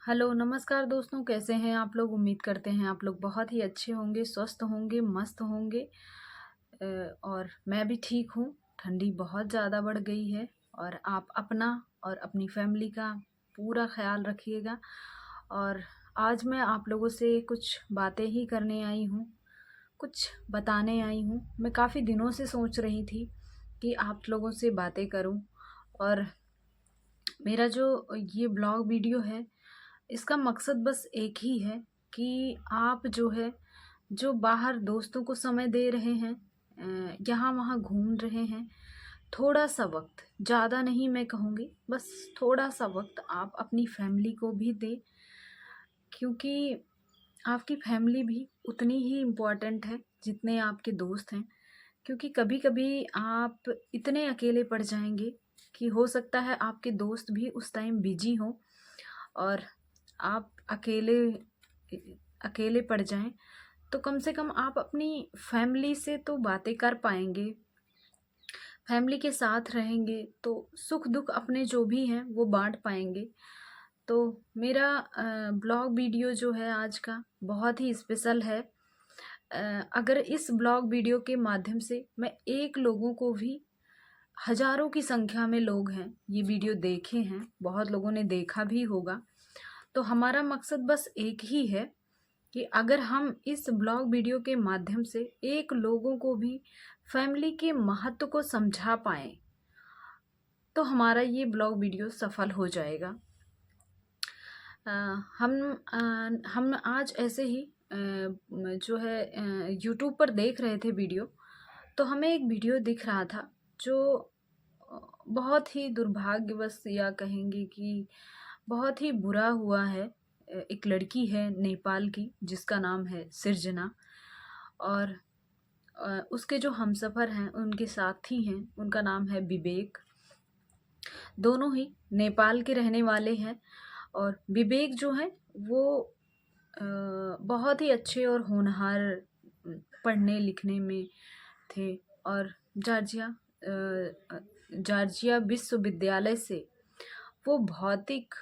Hello, नमस्कार दोस्तों, कैसे हैं आप लोग? उम्मीद करते हैं आप लोग बहुत ही अच्छे होंगे, स्वस्थ होंगे, मस्त होंगे। और मैं भी ठीक हूँ। ठंडी बहुत ज़्यादा बढ़ गई है और आप अपना और अपनी फैमिली का पूरा ख़्याल रखिएगा। और आज मैं आप लोगों से कुछ बातें ही करने आई हूँ, कुछ बताने आई हूँ। मैं काफ़ी दिनों से सोच रही थी कि आप लोगों से बातें करूँ। और मेरा जो ये ब्लॉग वीडियो है, इसका मकसद बस एक ही है कि आप जो है, जो बाहर दोस्तों को समय दे रहे हैं, यहाँ वहाँ घूम रहे हैं, थोड़ा सा वक्त, ज़्यादा नहीं मैं कहूँगी, बस थोड़ा सा वक्त आप अपनी फैमिली को भी दें। क्योंकि आपकी फैमिली भी उतनी ही इम्पोर्टेंट है जितने आपके दोस्त हैं। क्योंकि कभी कभी आप इतने अकेले पड़ जाएंगे कि हो सकता है आपके दोस्त भी उस टाइम बिजी हों और आप अकेले अकेले पड़ जाएं। तो कम से कम आप अपनी फैमिली से तो बातें कर पाएंगे, फैमिली के साथ रहेंगे तो सुख दुख अपने जो भी हैं वो बांट पाएंगे। तो मेरा ब्लॉग वीडियो जो है आज का बहुत ही स्पेशल है। अगर इस ब्लॉग वीडियो के माध्यम से मैं एक लोगों को भी, हजारों की संख्या में लोग हैं ये वीडियो देखे हैं, बहुत लोगों ने देखा भी होगा। तो हमारा मकसद बस एक ही है कि अगर हम इस ब्लॉग वीडियो के माध्यम से एक लोगों को भी फैमिली के महत्व को समझा पाएं तो हमारा ये ब्लॉग वीडियो सफल हो जाएगा। अ, हम आज ऐसे ही जो है यूट्यूब पर देख रहे थे वीडियो। तो हमें एक वीडियो दिख रहा था जो बहुत ही दुर्भाग्यवश या कहेंगे कि बहुत ही बुरा हुआ है। एक लड़की है नेपाल की जिसका नाम है सृजना। और उसके जो हमसफ़र हैं, उनके साथी हैं, उनका नाम है विवेक। दोनों ही नेपाल के रहने वाले हैं। और विवेक जो है वो बहुत ही अच्छे और होनहार, पढ़ने लिखने में थे। और जॉर्जिया विश्वविद्यालय से वो भौतिक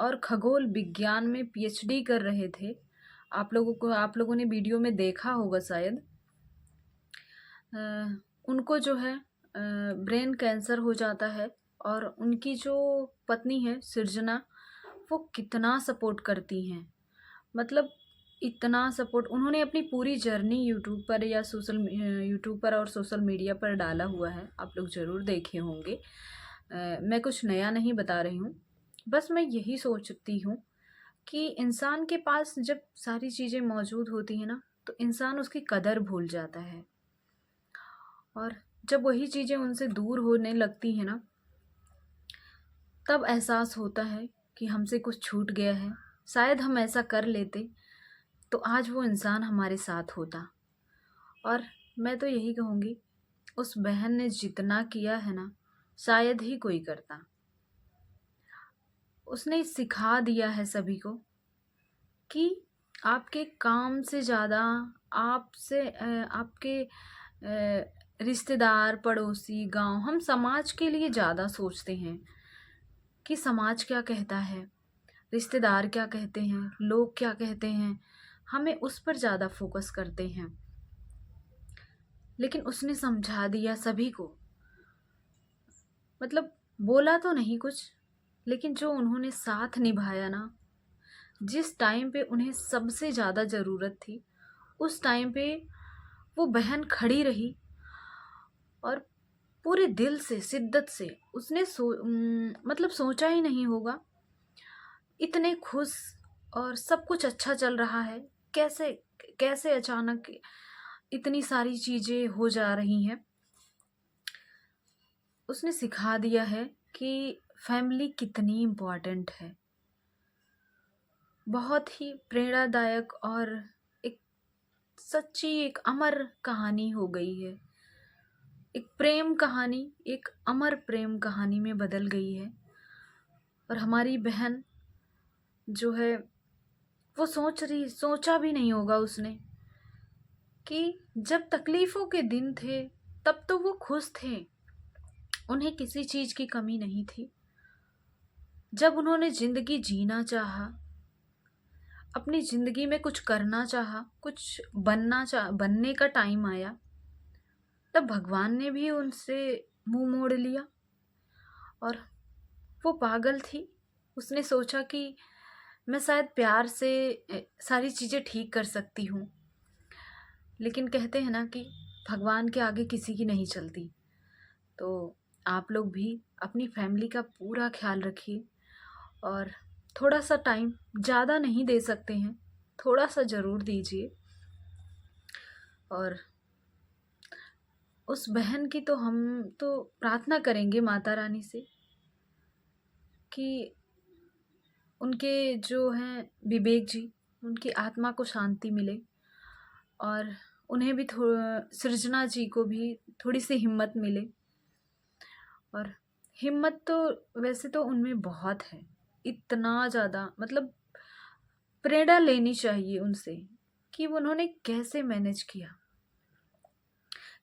और खगोल विज्ञान में पीएचडी कर रहे थे। आप लोगों ने वीडियो में देखा होगा शायद। उनको जो है ब्रेन कैंसर हो जाता है। और उनकी जो पत्नी है सृजना, वो कितना सपोर्ट करती हैं, मतलब इतना सपोर्ट। उन्होंने अपनी पूरी जर्नी यूट्यूब पर और सोशल मीडिया पर डाला हुआ है, आप लोग ज़रूर देखे होंगे। मैं कुछ नया नहीं बता रही हूँ, बस मैं यही सोचती हूँ कि इंसान के पास जब सारी चीज़ें मौजूद होती हैं ना, तो इंसान उसकी कदर भूल जाता है। और जब वही चीज़ें उनसे दूर होने लगती हैं ना, तब एहसास होता है कि हमसे कुछ छूट गया है। शायद हम ऐसा कर लेते तो आज वो इंसान हमारे साथ होता। और मैं तो यही कहूँगी, उस बहन ने जितना किया है ना, शायद ही कोई करता। उसने सिखा दिया है सभी को कि आपके काम से ज़्यादा आपके रिश्तेदार, पड़ोसी, गांव, हम समाज के लिए ज़्यादा सोचते हैं कि समाज क्या कहता है, रिश्तेदार क्या कहते हैं, लोग क्या कहते हैं, हमें उस पर ज़्यादा फोकस करते हैं। लेकिन उसने समझा दिया सभी को, मतलब बोला तो नहीं कुछ, लेकिन जो उन्होंने साथ निभाया ना, जिस टाइम पे उन्हें सबसे ज़्यादा ज़रूरत थी, उस टाइम पे वो बहन खड़ी रही। और पूरे दिल से, शिद्दत से उसने मतलब सोचा ही नहीं होगा, इतने खुश और सब कुछ अच्छा चल रहा है, कैसे कैसे अचानक इतनी सारी चीज़ें हो जा रही हैं। उसने सिखा दिया है कि फैमिली कितनी इम्पोर्टेंट है। बहुत ही प्रेरणादायक और एक सच्ची, एक अमर कहानी हो गई है। एक प्रेम कहानी, एक अमर प्रेम कहानी में बदल गई है। और हमारी बहन जो है वो सोचा भी नहीं होगा उसने कि जब तकलीफ़ों के दिन थे तब तो वो खुश थे, उन्हें किसी चीज़ की कमी नहीं थी। जब उन्होंने ज़िंदगी जीना चाहा, अपनी ज़िंदगी में कुछ करना चाहा, कुछ बनने का टाइम आया, तब भगवान ने भी उनसे मुँह मोड़ लिया। और वो पागल थी, उसने सोचा कि मैं शायद प्यार से सारी चीज़ें ठीक कर सकती हूँ। लेकिन कहते हैं ना कि भगवान के आगे किसी की नहीं चलती। तो आप लोग भी अपनी फैमिली का पूरा ख्याल रखिए और थोड़ा सा टाइम, ज़्यादा नहीं दे सकते हैं, थोड़ा सा ज़रूर दीजिए। और उस बहन की तो हम तो प्रार्थना करेंगे माता रानी से कि उनके जो हैं विवेक जी, उनकी आत्मा को शांति मिले और उन्हें भी सृजना जी को भी थोड़ी सी हिम्मत मिले। और हिम्मत तो वैसे तो उनमें बहुत है, इतना ज़्यादा, मतलब प्रेरणा लेनी चाहिए उनसे कि उन्होंने कैसे मैनेज किया,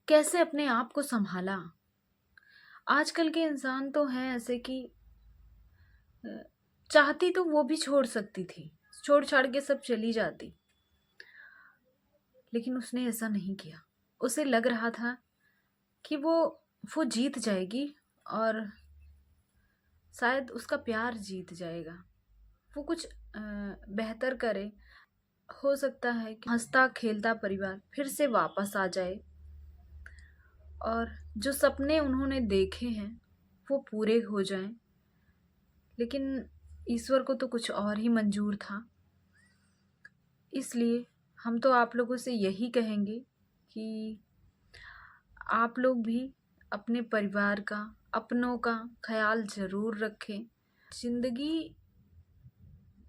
कैसे अपने आप को संभाला। आजकल के इंसान तो हैं ऐसे कि चाहती तो वो भी छोड़ सकती थी, छोड़ छाड़ के सब चली जाती, लेकिन उसने ऐसा नहीं किया। उसे लग रहा था कि वो जीत जाएगी और शायद उसका प्यार जीत जाएगा, वो कुछ बेहतर करे। हो सकता है कि हंसता खेलता परिवार फिर से वापस आ जाए और जो सपने उन्होंने देखे हैं वो पूरे हो जाएं। लेकिन ईश्वर को तो कुछ और ही मंजूर था। इसलिए हम तो आप लोगों से यही कहेंगे कि आप लोग भी अपने परिवार का, अपनों का ख्याल ज़रूर रखें। ज़िंदगी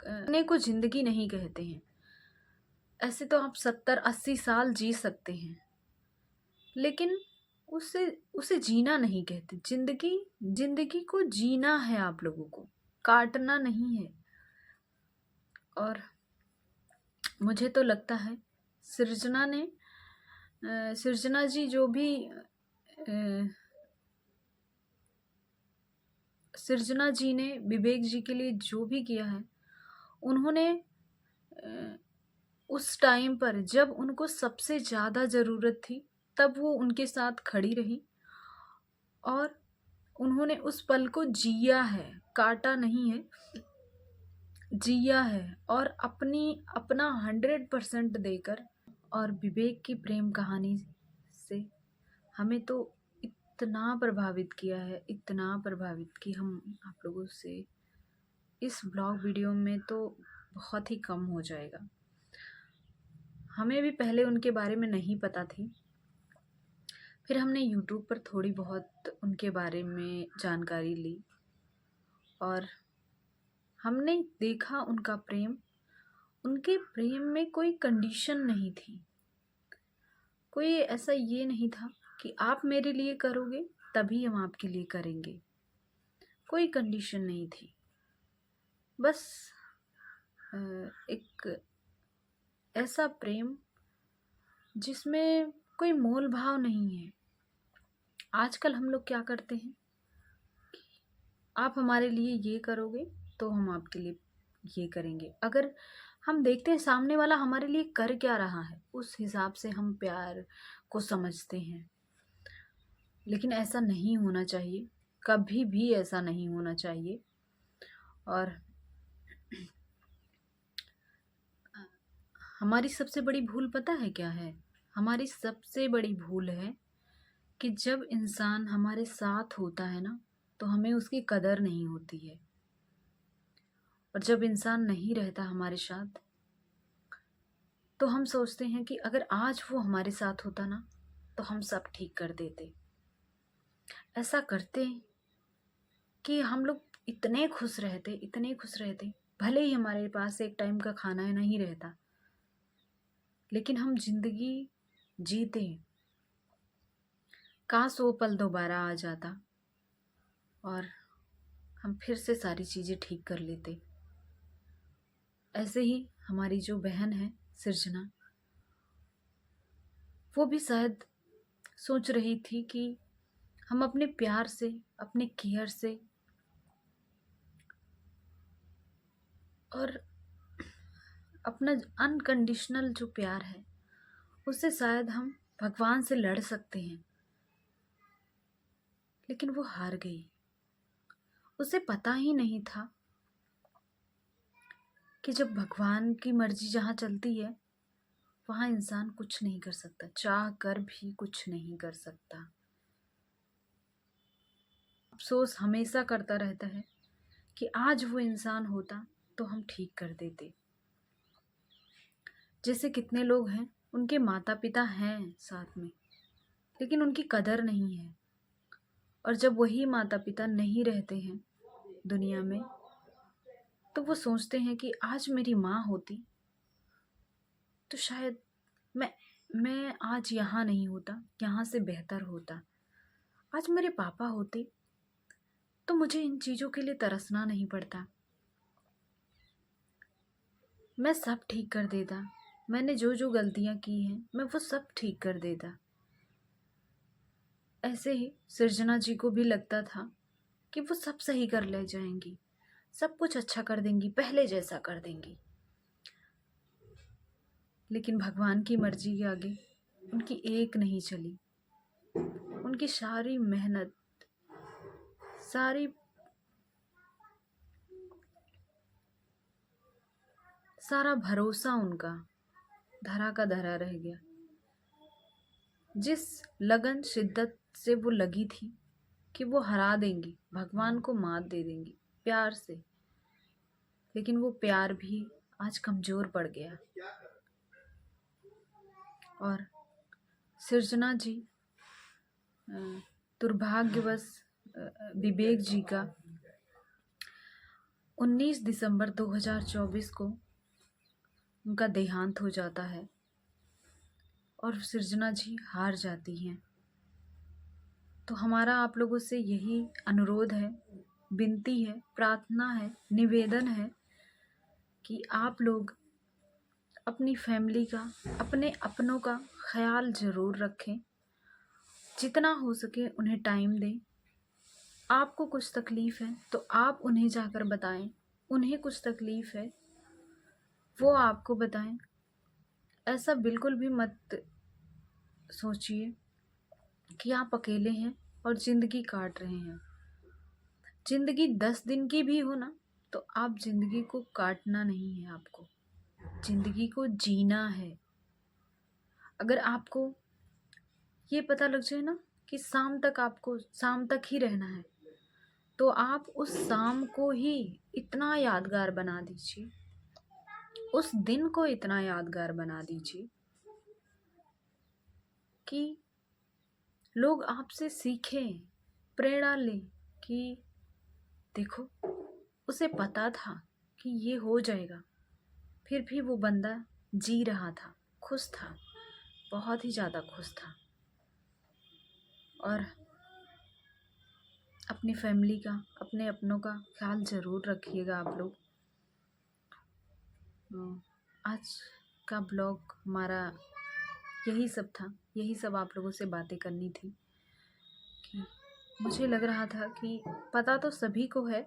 अपने को ज़िंदगी नहीं कहते हैं। ऐसे तो आप 70-80 साल जी सकते हैं, लेकिन उसे उसे जीना नहीं कहते। जिंदगी को जीना है, आप लोगों को काटना नहीं है। और मुझे तो लगता है सृजना जी जो भी सृजना जी ने विवेक जी के लिए जो भी किया है, उन्होंने उस टाइम पर जब उनको सबसे ज़्यादा ज़रूरत थी तब वो उनके साथ खड़ी रही और उन्होंने उस पल को जिया है, काटा नहीं है, जिया है। और अपना 100% देकर, और विवेक की प्रेम कहानी से हमें तो इतना प्रभावित किया है, इतना प्रभावित कि हम आप लोगों से इस ब्लॉग वीडियो में तो बहुत ही कम हो जाएगा। हमें भी पहले उनके बारे में नहीं पता थी, फिर हमने यूट्यूब पर थोड़ी बहुत उनके बारे में जानकारी ली और हमने देखा उनका प्रेम। उनके प्रेम में कोई कंडीशन नहीं थी, कोई ऐसा ये नहीं था कि आप मेरे लिए करोगे तभी हम आपके लिए करेंगे, कोई कंडीशन नहीं थी। बस एक ऐसा प्रेम जिसमें कोई मोल भाव नहीं है। आजकल हम लोग क्या करते हैं, आप हमारे लिए ये करोगे तो हम आपके लिए ये करेंगे। अगर हम देखते हैं सामने वाला हमारे लिए कर क्या रहा है, उस हिसाब से हम प्यार को समझते हैं। लेकिन ऐसा नहीं होना चाहिए, कभी भी ऐसा नहीं होना चाहिए। और हमारी सबसे बड़ी भूल पता है क्या है? हमारी सबसे बड़ी भूल है कि जब इंसान हमारे साथ होता है ना, तो हमें उसकी कदर नहीं होती है। और जब इंसान नहीं रहता हमारे साथ, तो हम सोचते हैं कि अगर आज वो हमारे साथ होता ना, तो हम सब ठीक कर देते। ऐसा करते कि हम लोग इतने खुश रहते, इतने खुश रहते, भले ही हमारे पास एक टाइम का खाना नहीं रहता, लेकिन हम जिंदगी जीते। काश वो पल दोबारा आ जाता और हम फिर से सारी चीज़ें ठीक कर लेते। ऐसे ही हमारी जो बहन है सृजना, वो भी शायद सोच रही थी कि हम अपने प्यार से, अपने केयर से और अपना अनकंडीशनल जो प्यार है उससे शायद हम भगवान से लड़ सकते हैं, लेकिन वो हार गई। उसे पता ही नहीं था कि जब भगवान की मर्जी जहाँ चलती है वहाँ इंसान कुछ नहीं कर सकता, चाह कर भी कुछ नहीं कर सकता। अफसोस हमेशा करता रहता है कि आज वो इंसान होता तो हम ठीक कर देते। जैसे कितने लोग हैं, उनके माता पिता हैं साथ में, लेकिन उनकी कदर नहीं है। और जब वही माता पिता नहीं रहते हैं दुनिया में, तो वो सोचते हैं कि आज मेरी माँ होती तो शायद मैं आज यहाँ नहीं होता, यहाँ से बेहतर होता। आज मेरे पापा होते तो मुझे इन चीज़ों के लिए तरसना नहीं पड़ता, मैं सब ठीक कर देता। मैंने जो जो गलतियाँ की हैं मैं वो सब ठीक कर देता। ऐसे ही सृजना जी को भी लगता था कि वो सब सही कर ले जाएंगी, सब कुछ अच्छा कर देंगी, पहले जैसा कर देंगी। लेकिन भगवान की मर्जी के आगे उनकी एक नहीं चली। उनकी सारी मेहनत, सारा भरोसा उनका धरा का धरा रह गया। जिस लगन शिद्दत से वो लगी थी कि वो हरा देंगी, भगवान को मात दे देंगी प्यार से, लेकिन वो प्यार भी आज कमज़ोर पड़ गया। और सृजना जी दुर्भाग्यवश विवेक जी का 19 दिसंबर 2024 को उनका देहांत हो जाता है और सृजना जी हार जाती हैं। तो हमारा आप लोगों से यही अनुरोध है, विनती है, प्रार्थना है, निवेदन है कि आप लोग अपनी फैमिली का, अपने अपनों का ख्याल ज़रूर रखें। जितना हो सके उन्हें टाइम दें। आपको कुछ तकलीफ़ है तो आप उन्हें जाकर बताएं, उन्हें कुछ तकलीफ़ है वो आपको बताएं। ऐसा बिल्कुल भी मत सोचिए कि आप अकेले हैं और ज़िंदगी काट रहे हैं। ज़िंदगी 10 दिन की भी हो ना, तो आप ज़िंदगी को काटना नहीं है, आपको ज़िंदगी को जीना है। अगर आपको ये पता लग जाए ना कि आपको शाम तक ही रहना है, तो आप उस शाम को ही इतना यादगार बना दीजिए, उस दिन को इतना यादगार बना दीजिए कि लोग आपसे सीखें, प्रेरणा लें कि देखो उसे पता था कि ये हो जाएगा, फिर भी वो बंदा जी रहा था, खुश था, बहुत ही ज़्यादा खुश था। और अपनी फैमिली का, अपने अपनों का ख्याल ज़रूर रखिएगा आप लोग। आज का ब्लॉग हमारा यही सब था, यही सब आप लोगों से बातें करनी थी कि मुझे लग रहा था कि पता तो सभी को है,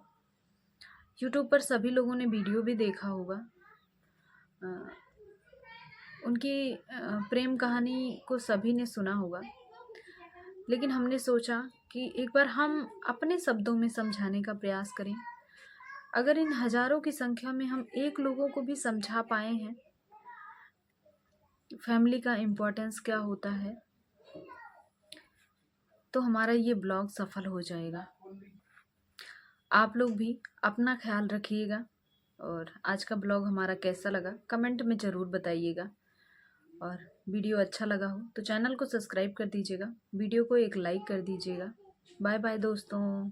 यूट्यूब पर सभी लोगों ने वीडियो भी देखा होगा, उनकी प्रेम कहानी को सभी ने सुना होगा, लेकिन हमने सोचा कि एक बार हम अपने शब्दों में समझाने का प्रयास करें। अगर इन हज़ारों की संख्या में हम एक लोगों को भी समझा पाए हैं फैमिली का इम्पोर्टेंस क्या होता है, तो हमारा ये ब्लॉग सफल हो जाएगा। आप लोग भी अपना ख्याल रखिएगा। और आज का ब्लॉग हमारा कैसा लगा कमेंट में ज़रूर बताइएगा। और वीडियो अच्छा लगा हो तो चैनल को सब्सक्राइब कर दीजिएगा, वीडियो को एक लाइक कर दीजिएगा। बाय बाय दोस्तों।